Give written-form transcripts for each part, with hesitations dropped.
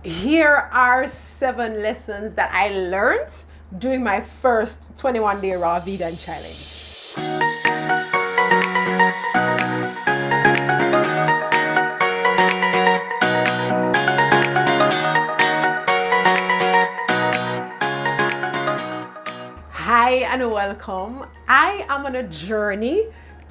Here are 7 lessons that I learned during my first 21-day raw vegan challenge. Hi and welcome. I am on a journey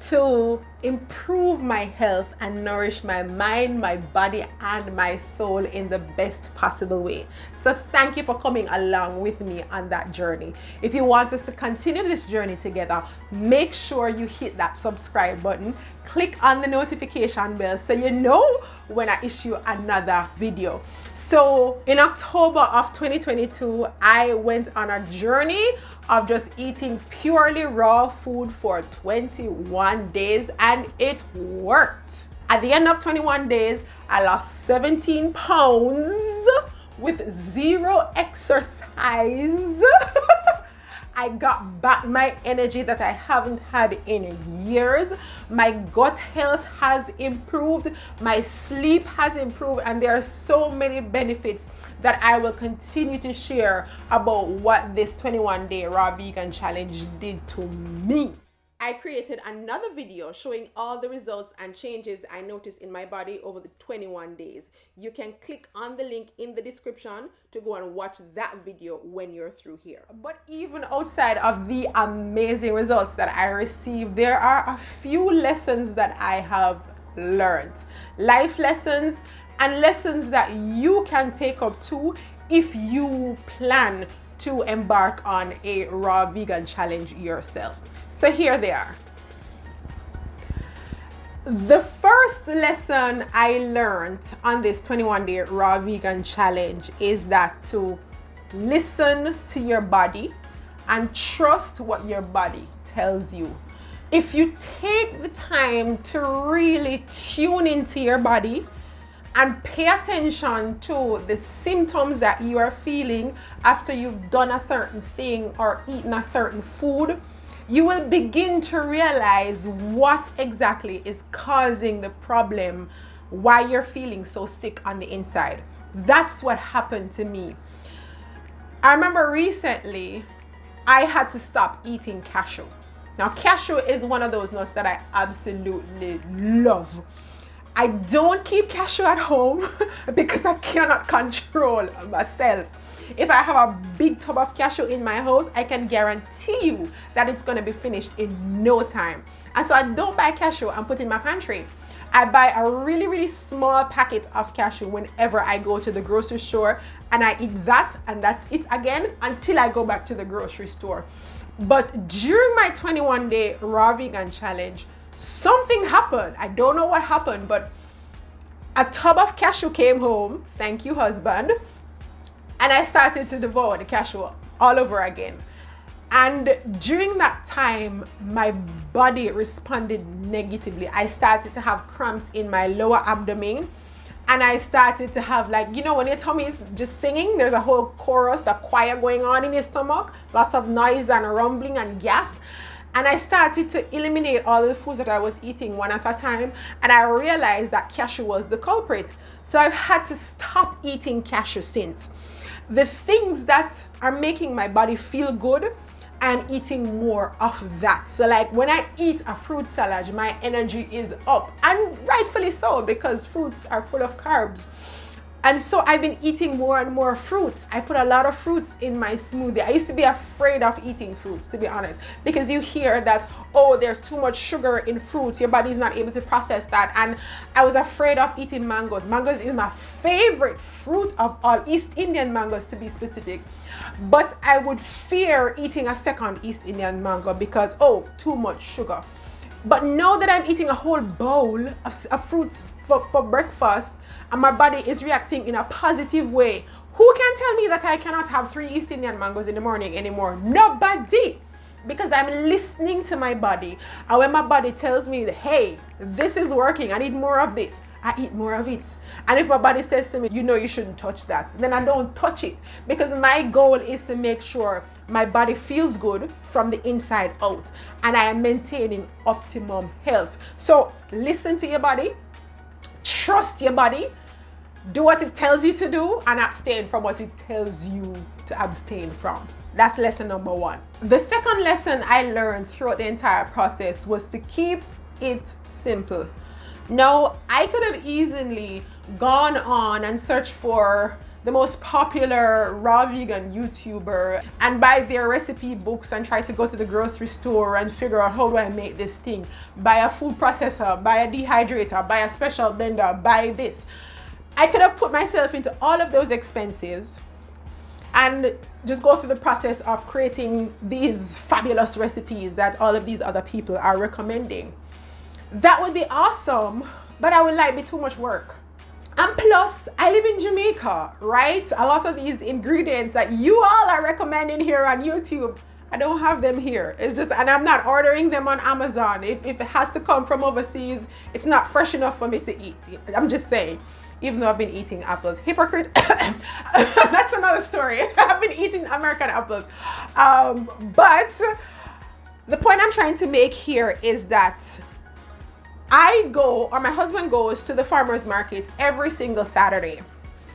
to improve my health and nourish my mind, my body, and my soul in the best possible way. So thank you for coming along with me on that journey. If you want us to continue this journey together, make sure you hit that subscribe button, click on the notification bell so you know when I issue another video. So in October of 2022, I went on a journey of just eating purely raw food for 21 days and it worked. At the end of 21 days, I lost 17 pounds with 0 exercise. I got back my energy that I haven't had in years. My gut health has improved. My sleep has improved. And there are so many benefits that I will continue to share about what this 21-day raw vegan challenge did to me. I created another video showing all the results and changes I noticed in my body over the 21 days. You can click on the link in the description to go and watch that video when you're through here. But even outside of the amazing results that I received, there are a few lessons that I have learned. Life lessons and lessons that you can take up too if you plan to embark on a raw vegan challenge yourself. So here they are. The first lesson I learned on this 21-day raw vegan challenge is that to listen to your body and trust what your body tells you. If you take the time to really tune into your body and pay attention to the symptoms that you are feeling after you've done a certain thing or eaten a certain food, you will begin to realize what exactly is causing the problem, why you're feeling so sick on the inside. That's what happened to me. I remember recently I had to stop eating cashew. Now, cashew is one of those nuts that I absolutely love. I don't keep cashew at home because I cannot control myself. If I have a big tub of cashew in my house, I can guarantee you that it's going to be finished in no time. And so I don't buy cashew and put in my pantry. I buy a really, really small packet of cashew whenever I go to the grocery store, and I eat that and that's it again until I go back to the grocery store. But during my 21-day raw vegan challenge, something happened. I don't know what happened, but a tub of cashew came home. Thank you, husband. And I started to devour the cashew all over again. And during that time, my body responded negatively. I started to have cramps in my lower abdomen. And I started to have, like, you know, when your tummy is just singing, there's a whole chorus, a choir going on in your stomach, lots of noise and rumbling and gas. And I started to eliminate all the foods that I was eating one at a time. And I realized that cashew was the culprit. So I've had to stop eating cashew since. The things that are making my body feel good, I'm eating more of that. So like when I eat a fruit salad, my energy is up, and rightfully so, because fruits are full of carbs. And so I've been eating more and more fruits. I put a lot of fruits in my smoothie. I used to be afraid of eating fruits, to be honest, because you hear that, oh, there's too much sugar in fruits. Your body's not able to process that. And I was afraid of eating mangoes. Mangoes is my favorite fruit of all, East Indian mangoes to be specific. But I would fear eating a second East Indian mango because, oh, too much sugar. But now that I'm eating a whole bowl of fruits for breakfast, and my body is reacting in a positive way, who can tell me that I cannot have 3 East Indian mangoes in the morning anymore? Nobody. Because I'm listening to my body. And when my body tells me, hey, this is working, I need more of this, I eat more of it. And if my body says to me, you know, you shouldn't touch that, then I don't touch it. Because my goal is to make sure my body feels good from the inside out. And I am maintaining optimum health. So listen to your body, trust your body, Do what it tells you to do and abstain from what it tells you to abstain from. That's lesson number one. The second lesson I learned throughout the entire process was to keep it simple. Now, I could have easily gone on and searched for the most popular raw vegan YouTuber and buy their recipe books and try to go to the grocery store and figure out, how do I make this thing? Buy a food processor, buy a dehydrator, buy a special blender, buy this. I could have put myself into all of those expenses and just go through the process of creating these fabulous recipes that all of these other people are recommending. That would be awesome, but I would like be too much work. And plus, I live in Jamaica, right? A lot of these ingredients that you all are recommending here on YouTube, I don't have them here. It's just, and I'm not ordering them on Amazon. If it has to come from overseas, it's not fresh enough for me to eat. I'm just saying, even though I've been eating apples. Hypocrite. That's another story. I've been eating American apples. But the point I'm trying to make here is that I go, or my husband goes to the farmer's market every single Saturday,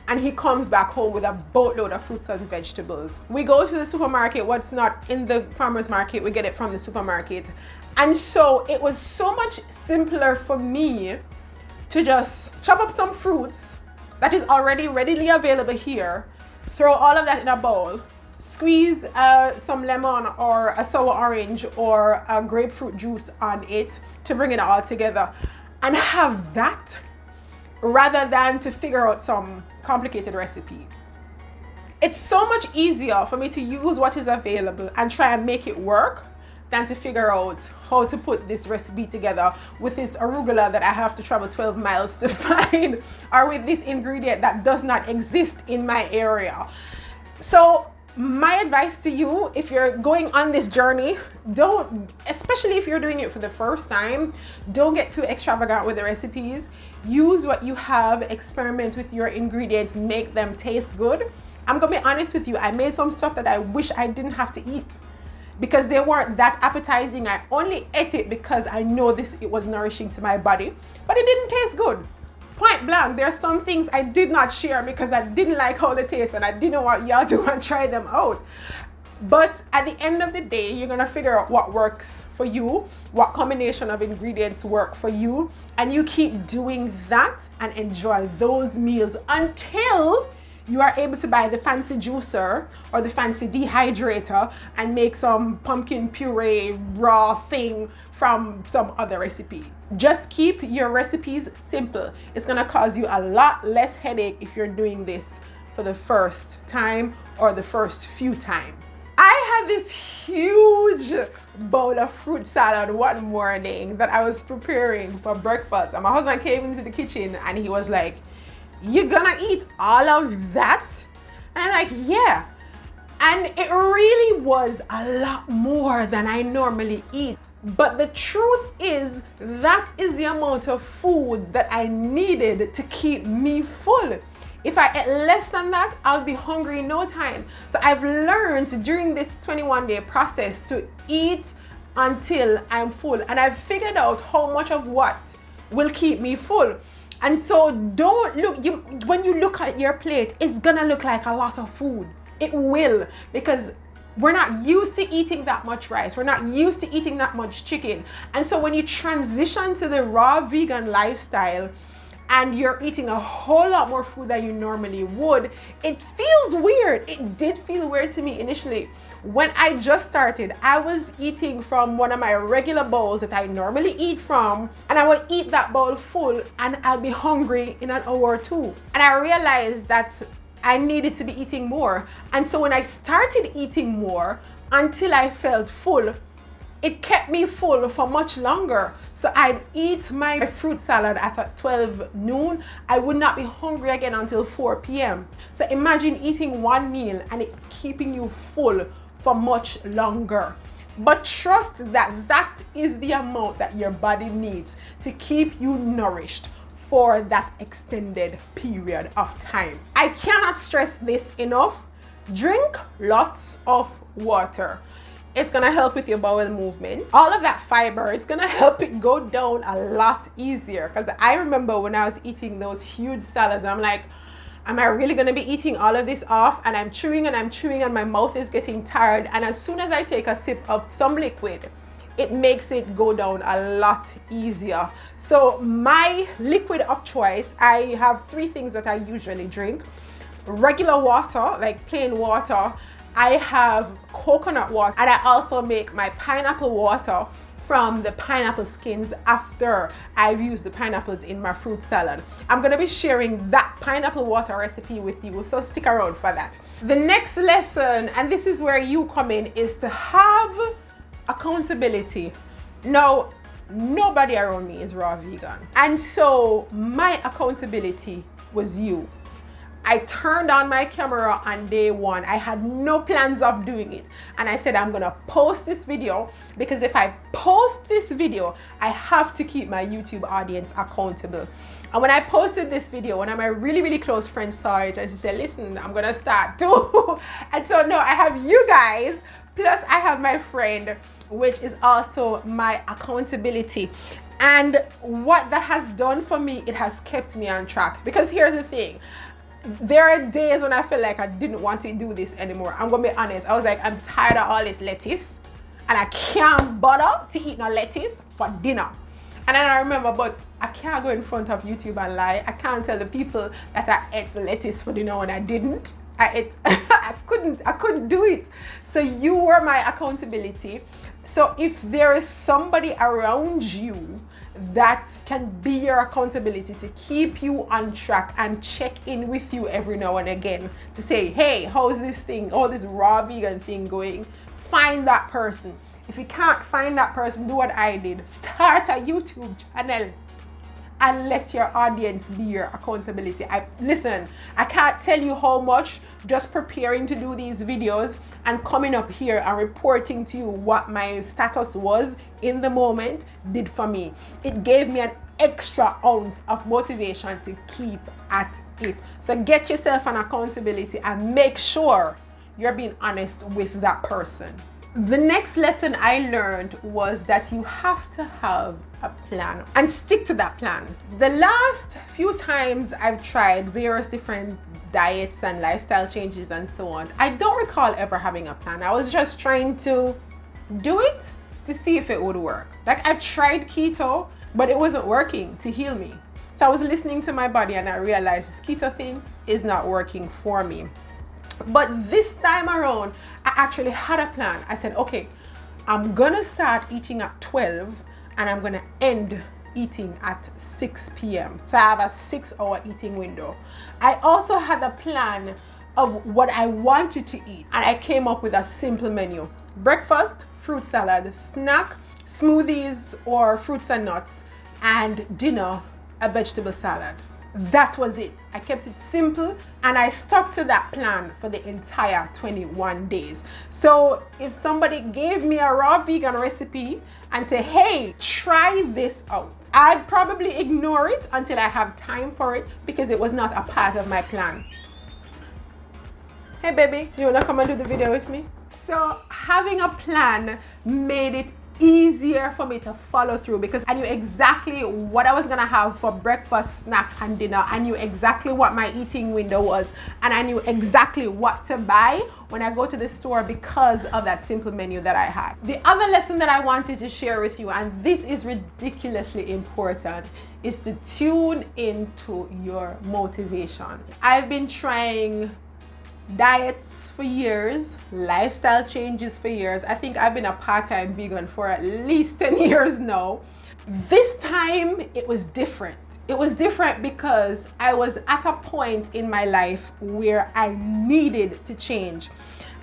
and he comes back home with a boatload of fruits and vegetables. We go to the supermarket, what's not in the farmer's market, we get it from the supermarket. And so it was so much simpler for me to just chop up some fruits that is already readily available here, throw all of that in a bowl, squeeze some lemon or a sour orange or a grapefruit juice on it to bring it all together, and have that rather than to figure out some complicated recipe. It's so much easier for me to use what is available and try and make it work than to figure out how to put this recipe together with this arugula that I have to travel 12 miles to find, or with this ingredient that does not exist in my area. So my advice to you, if you're going on this journey, don't, especially if you're doing it for the first time, don't get too extravagant with the recipes. Use what you have, experiment with your ingredients, make them taste good. I'm gonna be honest with you, I made some stuff that I wish I didn't have to eat because they weren't that appetizing. I only ate it because I know it was nourishing to my body, but it didn't taste good. Point blank, there are some things I did not share because I didn't like how they taste and I didn't want y'all to go and try them out. But at the end of the day, you're gonna figure out what works for you, what combination of ingredients work for you, and you keep doing that and enjoy those meals until you are able to buy the fancy juicer or the fancy dehydrator and make some pumpkin puree raw thing from some other recipe. Just keep your recipes simple. It's gonna cause you a lot less headache if you're doing this for the first time or the first few times. I had this huge bowl of fruit salad one morning that I was preparing for breakfast, and my husband came into the kitchen and he was like, "You're gonna eat all of that?" And I'm like, "Yeah." And it really was a lot more than I normally eat. But the truth is, that is the amount of food that I needed to keep me full. If I ate less than that, I'll be hungry in no time. So I've learned during this 21-day process to eat until I'm full. And I've figured out how much of what will keep me full. And so don't look, when you look at your plate, it's gonna look like a lot of food. It will, because we're not used to eating that much rice. We're not used to eating that much chicken. And so when you transition to the raw vegan lifestyle and you're eating a whole lot more food than you normally would, it feels weird. It did feel weird to me initially. When I just started, I was eating from one of my regular bowls that I normally eat from, and I would eat that bowl full and I'll be hungry in an hour or two. And I realized that I needed to be eating more. And so when I started eating more until I felt full, it kept me full for much longer. So I'd eat my fruit salad at 12 noon. I would not be hungry again until 4 p.m. So imagine eating one meal and it's keeping you full for much longer. But trust that that is the amount that your body needs to keep you nourished for that extended period of time. I cannot stress this enough. Drink lots of water. It's gonna help with your bowel movement. All of that fiber, it's gonna help it go down a lot easier. Because I remember when I was eating those huge salads, I'm like, am I really gonna be eating all of this off? And I'm chewing and my mouth is getting tired. And as soon as I take a sip of some liquid, it makes it go down a lot easier. So my liquid of choice, I have 3 things that I usually drink. Regular water, like plain water. I have coconut water, and I also make my pineapple water from the pineapple skins after I've used the pineapples in my fruit salad. I'm gonna be sharing that pineapple water recipe with you, so stick around for that. The next lesson, and this is where you come in, is to have accountability. Now, nobody around me is raw vegan, and so my accountability was you. I turned on my camera on day 1. I had no plans of doing it. And I said, I'm gonna post this video because if I post this video, I have to keep my YouTube audience accountable. And when I posted this video, one of my really, really close friends saw it and she said, listen, I'm gonna start too. And so no, I have you guys, plus I have my friend, which is also my accountability. And what that has done for me, it has kept me on track. Because here's the thing. There are days when I feel like I didn't want to do this anymore. I'm gonna be honest. I was like, I'm tired of all this lettuce and I can't bother to eat no lettuce for dinner. And then I remember, but I can't go in front of YouTube and lie. I can't tell the people that I ate the lettuce for dinner when I didn't. I couldn't do it. So you were my accountability. So if there is somebody around you that can be your accountability to keep you on track and check in with you every now and again to say, hey, how's this thing, all this raw vegan thing going? Find that person. If you can't find that person, do what I did. Start a YouTube channel and let your audience be your accountability. Listen, I can't tell you how much just preparing to do these videos and coming up here and reporting to you what my status was in the moment did for me. It gave me an extra ounce of motivation to keep at it. So get yourself an accountability and make sure you're being honest with that person. The next lesson I learned was that you have to have a plan and stick to that plan. The last few times I've tried various different diets and lifestyle changes and so on, I don't recall ever having a plan. I was just trying to do it to see if it would work. Like I tried keto, but it wasn't working to heal me. So I was listening to my body and I realized this keto thing is not working for me. But this time around, I actually had a plan. I said, okay, I'm gonna start eating at 12 and I'm gonna end eating at 6 p.m. So I have a 6-hour eating window. I also had a plan of what I wanted to eat and I came up with a simple menu. Breakfast, fruit salad, snack, smoothies or fruits and nuts, and dinner, a vegetable salad. That was it. I kept it simple and I stuck to that plan for the entire 21 days. So if somebody gave me a raw vegan recipe and say, hey, try this out, I'd probably ignore it until I have time for it because it was not a part of my plan. Hey baby, you wanna come and do the video with me? So having a plan made it easier for me to follow through because I knew exactly what I was gonna have for breakfast, snack and dinner. I knew exactly what my eating window was and I knew exactly what to buy when I go to the store because of that simple menu that I had. The other lesson that I wanted to share with you, and this is ridiculously important, is to tune into your motivation. I've been trying diets for years, lifestyle changes for years. I think I've been a part-time vegan for at least 10 years now. This time it was different. It was different because I was at a point in my life where I needed to change.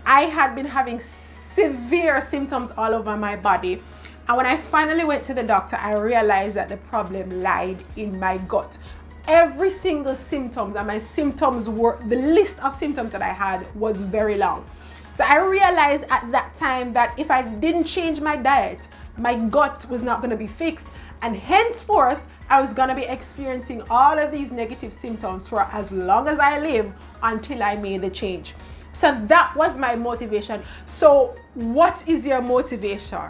I had been having severe symptoms all over my body. And when I finally went to the doctor, I realized that the problem lied in my gut. Every single symptoms, and my symptoms were, the list of symptoms that I had was very long. So I realized at that time that if I didn't change my diet, my gut was not going to be fixed, and henceforth I was going to be experiencing all of these negative symptoms for as long as I live until I made the change. So that was my motivation. So what is your motivation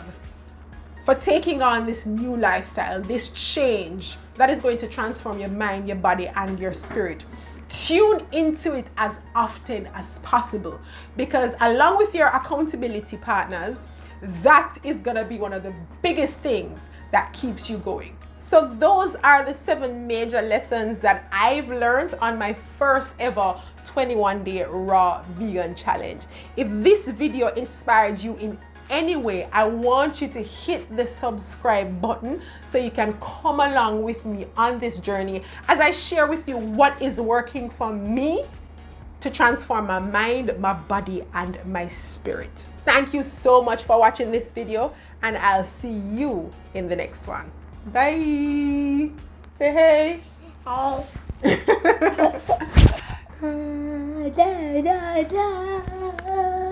for taking on this new lifestyle, this change that is going to transform your mind, your body, and your spirit? Tune into it as often as possible, because along with your accountability partners, that is gonna be one of the biggest things that keeps you going. So those are the 7 major lessons that I've learned on my first ever 21-day raw vegan challenge. If this video inspired you in any way, I want you to hit the subscribe button so you can come along with me on this journey as I share with you what is working for me to transform my mind, my body, and my spirit. Thank you so much for watching this video, and I'll see you in the next one. Bye. Say hey. Hi. Da, da, da.